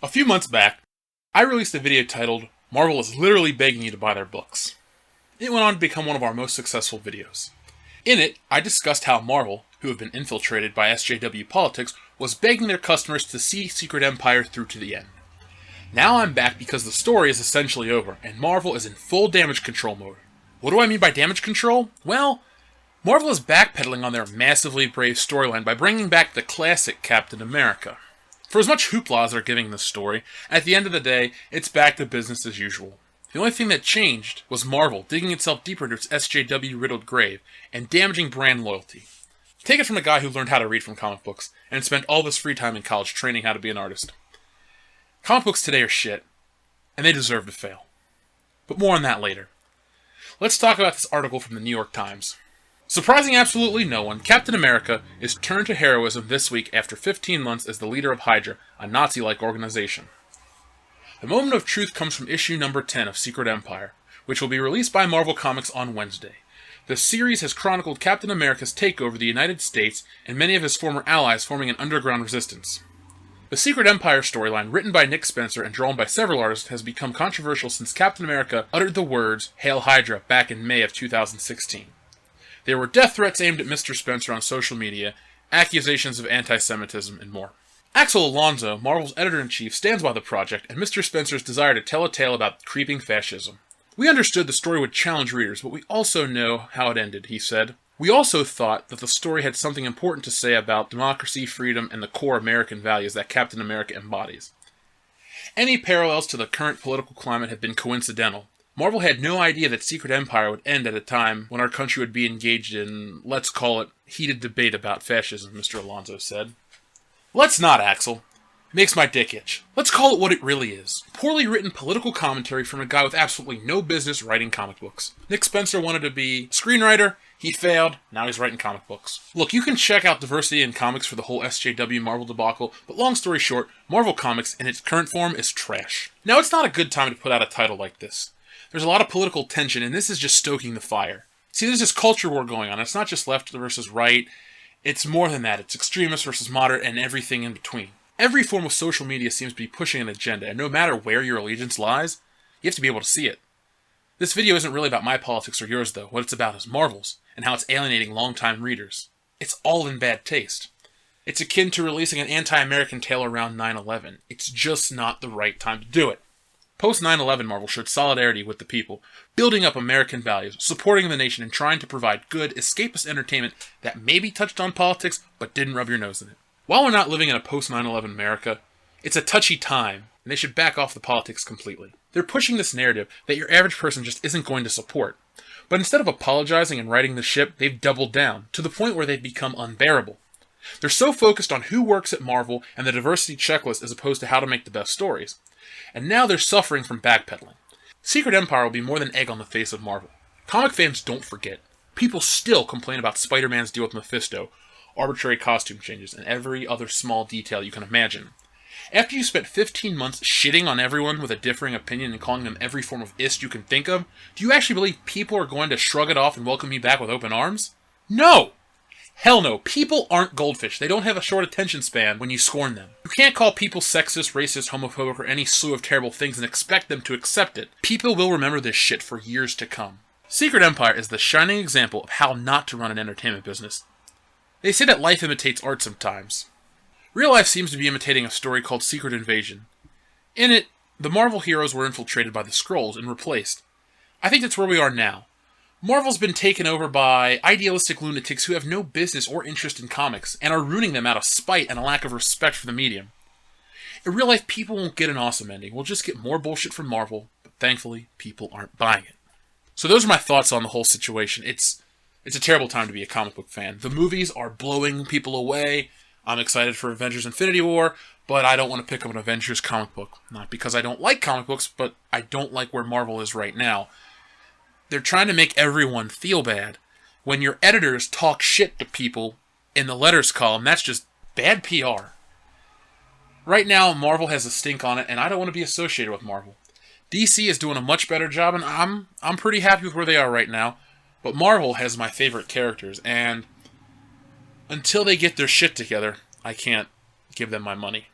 A few months back, I released a video titled, "Marvel is literally begging you to buy their books." It went on to become one of our most successful videos. In it, I discussed how Marvel, who have been infiltrated by SJW politics, was begging their customers to see Secret Empire through to the end. Now I'm back because the story is essentially over, and Marvel is in full damage control mode. What do I mean by damage control? Well, Marvel is backpedaling on their massively brave storyline by bringing back the classic Captain America. For as much hoopla as they're giving this story, at the end of the day, it's back to business as usual. The only thing that changed was Marvel digging itself deeper into its SJW-riddled grave and damaging brand loyalty. Take it from a guy who learned how to read from comic books and spent all of his free time in college training how to be an artist. Comic books today are shit, and they deserve to fail. But more on that later. Let's talk about this article from the New York Times. Surprising absolutely no one, Captain America is turned to heroism this week after 15 months as the leader of Hydra, a Nazi-like organization. The moment of truth comes from issue number 10 of Secret Empire, which will be released by Marvel Comics on Wednesday. The series has chronicled Captain America's takeover of the United States and many of his former allies forming an underground resistance. The Secret Empire storyline, written by Nick Spencer and drawn by several artists, has become controversial since Captain America uttered the words, "Hail Hydra," back in May of 2016. There were death threats aimed at Mr. Spencer on social media, accusations of anti-Semitism, and more. Axel Alonso, Marvel's editor-in-chief, stands by the project and Mr. Spencer's desire to tell a tale about creeping fascism. "We understood the story would challenge readers, but we also know how it ended," he said. "We also thought that the story had something important to say about democracy, freedom, and the core American values that Captain America embodies. Any parallels to the current political climate have been coincidental. Marvel had no idea that Secret Empire would end at a time when our country would be engaged in, let's call it, heated debate about fascism," Mr. Alonso said. Let's not, Axel. It makes my dick itch. Let's call it what it really is. Poorly written political commentary from a guy with absolutely no business writing comic books. Nick Spencer wanted to be a screenwriter, he failed, now he's writing comic books. Look, you can check out diversity in comics for the whole SJW Marvel debacle, but long story short, Marvel Comics in its current form is trash. Now, it's not a good time to put out a title like this. There's a lot of political tension, and this is just stoking the fire. See, there's this culture war going on. It's not just left versus right. It's more than that. It's extremist versus moderate and everything in between. Every form of social media seems to be pushing an agenda, and no matter where your allegiance lies, you have to be able to see it. This video isn't really about my politics or yours, though. What it's about is Marvel's, and how it's alienating longtime readers. It's all in bad taste. It's akin to releasing an anti-American tale around 9/11. It's just not the right time to do it. Post-9/11 Marvel showed solidarity with the people, building up American values, supporting the nation, and trying to provide good, escapist entertainment that maybe touched on politics, but didn't rub your nose in it. While we're not living in a post-9/11 America, it's a touchy time, and they should back off the politics completely. They're pushing this narrative that your average person just isn't going to support. But instead of apologizing and righting the ship, they've doubled down, to the point where they've become unbearable. They're so focused on who works at Marvel and the diversity checklist as opposed to how to make the best stories. And now they're suffering from backpedaling. Secret Empire will be more than egg on the face of Marvel. Comic fans don't forget. People still complain about Spider-Man's deal with Mephisto, arbitrary costume changes, and every other small detail you can imagine. After you spent 15 months shitting on everyone with a differing opinion and calling them every form of ist you can think of, do you actually believe people are going to shrug it off and welcome you back with open arms? No! Hell no, people aren't goldfish. They don't have a short attention span when you scorn them. You can't call people sexist, racist, homophobic, or any slew of terrible things and expect them to accept it. People will remember this shit for years to come. Secret Empire is the shining example of how not to run an entertainment business. They say that life imitates art sometimes. Real life seems to be imitating a story called Secret Invasion. In it, the Marvel heroes were infiltrated by the Skrulls and replaced. I think that's where we are now. Marvel's been taken over by idealistic lunatics who have no business or interest in comics, and are ruining them out of spite and a lack of respect for the medium. In real life, people won't get an awesome ending. We'll just get more bullshit from Marvel, but thankfully, people aren't buying it. So those are my thoughts on the whole situation. It's a terrible time to be a comic book fan. The movies are blowing people away. I'm excited for Avengers Infinity War, but I don't want to pick up an Avengers comic book. Not because I don't like comic books, but I don't like where Marvel is right now. They're trying to make everyone feel bad. When your editors talk shit to people in the letters column, that's just bad PR. Right now, Marvel has a stink on it, and I don't want to be associated with Marvel. DC is doing a much better job, and I'm pretty happy with where they are right now. But Marvel has my favorite characters, and until they get their shit together, I can't give them my money.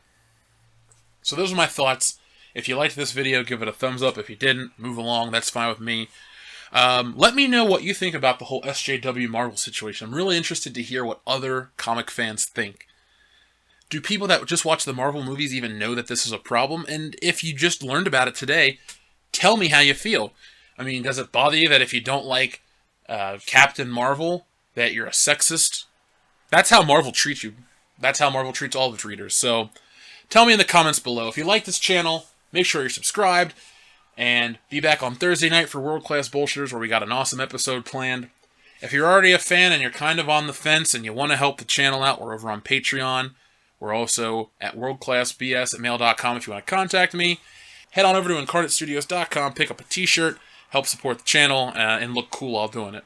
So those are my thoughts. If you liked this video, give it a thumbs up. If you didn't, move along. That's fine with me. Let me know what you think about the whole SJW Marvel situation. I'm really interested to hear what other comic fans think. Do people that just watch the Marvel movies even know that this is a problem? And if you just learned about it today, tell me how you feel. I mean, does it bother you that if you don't like Captain Marvel, that you're a sexist? That's how Marvel treats you. That's how Marvel treats all of its readers. So tell me in the comments below. If you like this channel, make sure you're subscribed. And be back on Thursday night for World Class Bullshitters, where we got an awesome episode planned. If you're already a fan and you're kind of on the fence and you want to help the channel out, we're over on Patreon. We're also at worldclassbs@mail.com if you want to contact me. Head on over to incarnatestudios.com, pick up a t-shirt, help support the channel, and look cool while doing it.